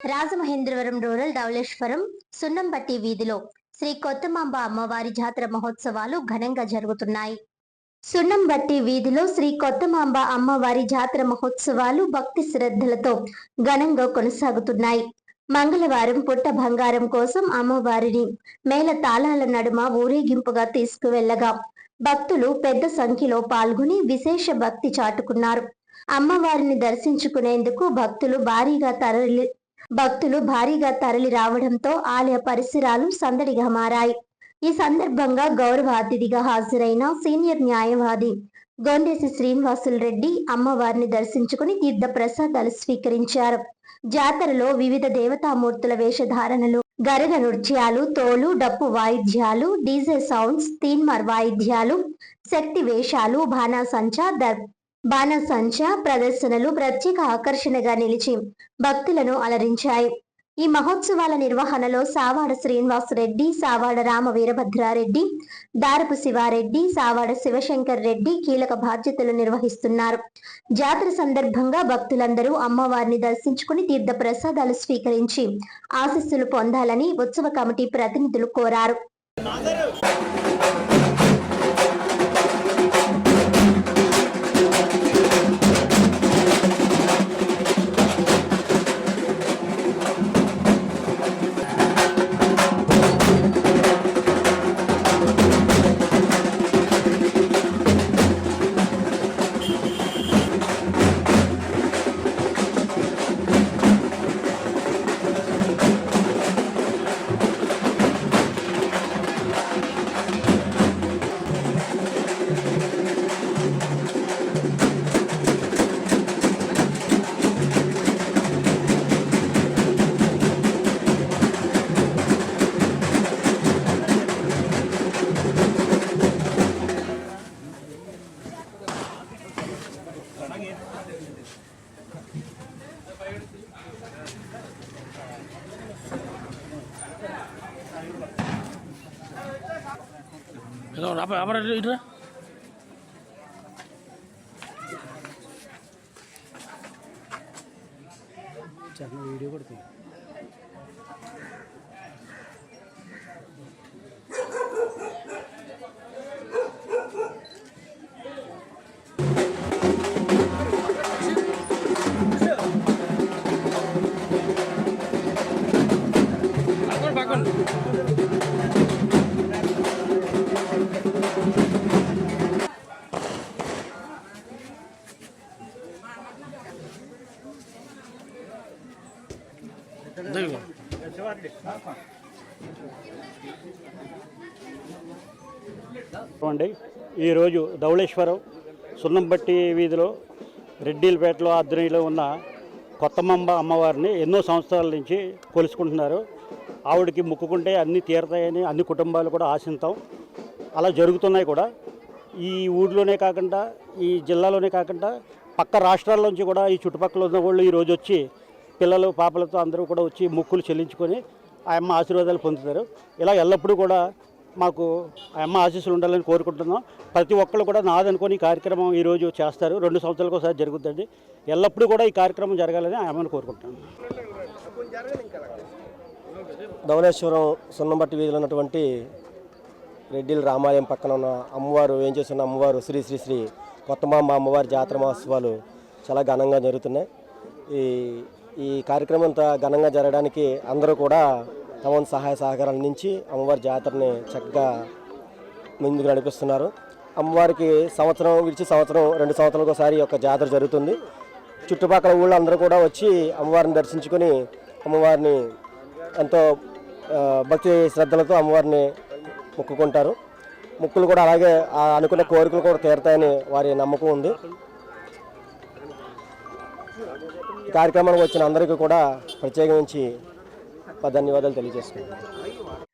Rajamahendravaram rural Dhavaleswaram Sunnambatti వీధిలో శ్రీ కొత్తమాంబ అమ్మవారి జాతర మహోత్సవాలు ఘనంగా జరుగుతున్నాయి. సున్నంబట్టి వీధిలో శ్రీ కొత్తమాంబ అమ్మవారి జాతర మహోత్సవాలు భక్తి శ్రద్ధలతో ఘనంగా కొనసాగుతున్నాయి. మంగళవారం పుట్ట బంగారం కోసం అమ్మవారిని మేళ తాళాల నడుమ ఊరేగింపుగా తీసుకువెళ్లగా భక్తులు పెద్ద సంఖ్యలో పాల్గొని విశేష భక్తి చాటుకున్నారు. అమ్మవారిని దర్శించుకునేందుకు భక్తులు భారీగా తరలి రావడంతో ఆలయ పరిసరాలు సందడిగా మారాయి. ఈ సందర్భంగా గౌరవ అతిథిగా హాజరైన సీనియర్ న్యాయవాది గొండేసి శ్రీనివాసులు రెడ్డి అమ్మవారిని దర్శించుకుని తీర్థ ప్రసాదాలు స్వీకరించారు. జాతరలో వివిధ దేవతామూర్తుల వేషధారణలు, గరగ నృత్యాలు, తోలు డప్పు వాయిద్యాలు, డీజే సౌండ్స్, తీన్మార్ వాయిద్యాలు, శక్తి వేషాలు, బాణసంచ ప్రదర్శనలు ప్రత్యేక ఆకర్షణగా నిలిచి భక్తులను అలరించాయి. ఈ మహోత్సవాల నిర్వహణలో సావాడ శ్రీనివాసరెడ్డి, సావాడ రామ వీరభద్రారెడ్డి, దారపు శివారెడ్డి, సావాడ శివశంకర్ రెడ్డి కీలక బాధ్యతలు నిర్వహిస్తున్నారు. జాతర సందర్భంగా భక్తులందరూ అమ్మవారిని దర్శించుకుని తీర్థ ప్రసాదాలు స్వీకరించి ఆశీస్సులు పొందాలని ఉత్సవ కమిటీ ప్రతినిధులు కోరారు. apa itu? Jangan video berarti. Bakun. ఈరోజు ధవళేశ్వరం సున్నంబట్టి వీధిలో రెడ్డిలపేటలో ఆధ్వర్యంలో ఉన్న కొత్తమాంబ అమ్మవారిని ఎన్నో సంవత్సరాల నుంచి కొలుసుకుంటున్నారు. ఆవిడకి మొక్కుకుంటే అన్నీ తీరతాయని అన్ని కుటుంబాలు కూడా ఆశిస్తాం. అలా జరుగుతున్నాయి కూడా. ఈ ఊరిలోనే కాకుండా ఈ జిల్లాలోనే కాకుండా పక్క రాష్ట్రాల నుంచి కూడా ఈ చుట్టుపక్కల ఉన్న వాళ్ళు ఈరోజు వచ్చి పిల్లలు పాపలతో అందరూ కూడా వచ్చి మొక్కులు చెల్లించుకొని ఆ అమ్మ ఆశీర్వాదాలు పొందుతారు. ఇలా ఎల్లప్పుడూ కూడా మాకు ఆ అమ్మ ఆశీస్సులు ఉండాలని కోరుకుంటున్నాం. ప్రతి ఒక్కళ్ళు కూడా నాదనుకొని ఈ కార్యక్రమం ఈరోజు చేస్తారు. 2 సంవత్సరాలకు ఒకసారి జరుగుతుంది. ఎల్లప్పుడూ కూడా ఈ కార్యక్రమం జరగాలని ఆ అమ్మని కోరుకుంటున్నాను. ధవళేశ్వరం సున్నంబట్టి వీధిలో ఉన్నటువంటి రెడ్డిల రామాలయం పక్కన ఉన్న అమ్మవారు ఏం చేస్తున్న అమ్మవారు శ్రీ శ్రీ శ్రీ కొత్తమాంబ అమ్మవారి జాతర మహోత్సవాలు చాలా ఘనంగా జరుగుతున్నాయి. ఈ కార్యక్రమం అంతా ఘనంగా జరగడానికి అందరూ కూడా తమ సహాయ సహకారాల నుంచి అమ్మవారి జాతరని చక్కగా ముందుకు నడిపిస్తున్నారు. అమ్మవారికి సంవత్సరం విడిచి సంవత్సరం 2 సంవత్సరాలకు ఒకసారి యొక్క జాతర జరుగుతుంది. చుట్టుపక్కల ఊళ్ళో అందరూ కూడా వచ్చి అమ్మవారిని దర్శించుకొని అమ్మవారిని ఎంతో భక్తి శ్రద్ధలతో అమ్మవారిని మొక్కుకుంటారు. మొక్కులు కూడా అలాగే అనుకున్న కోరికలు కూడా తీరతాయని వారి నమ్మకం ఉంది. ఈ కార్యక్రమానికి వచ్చిన అందరికీ కూడా ప్రత్యేకించి ధన్యవాదాలు తెలియజేస్తున్నాను.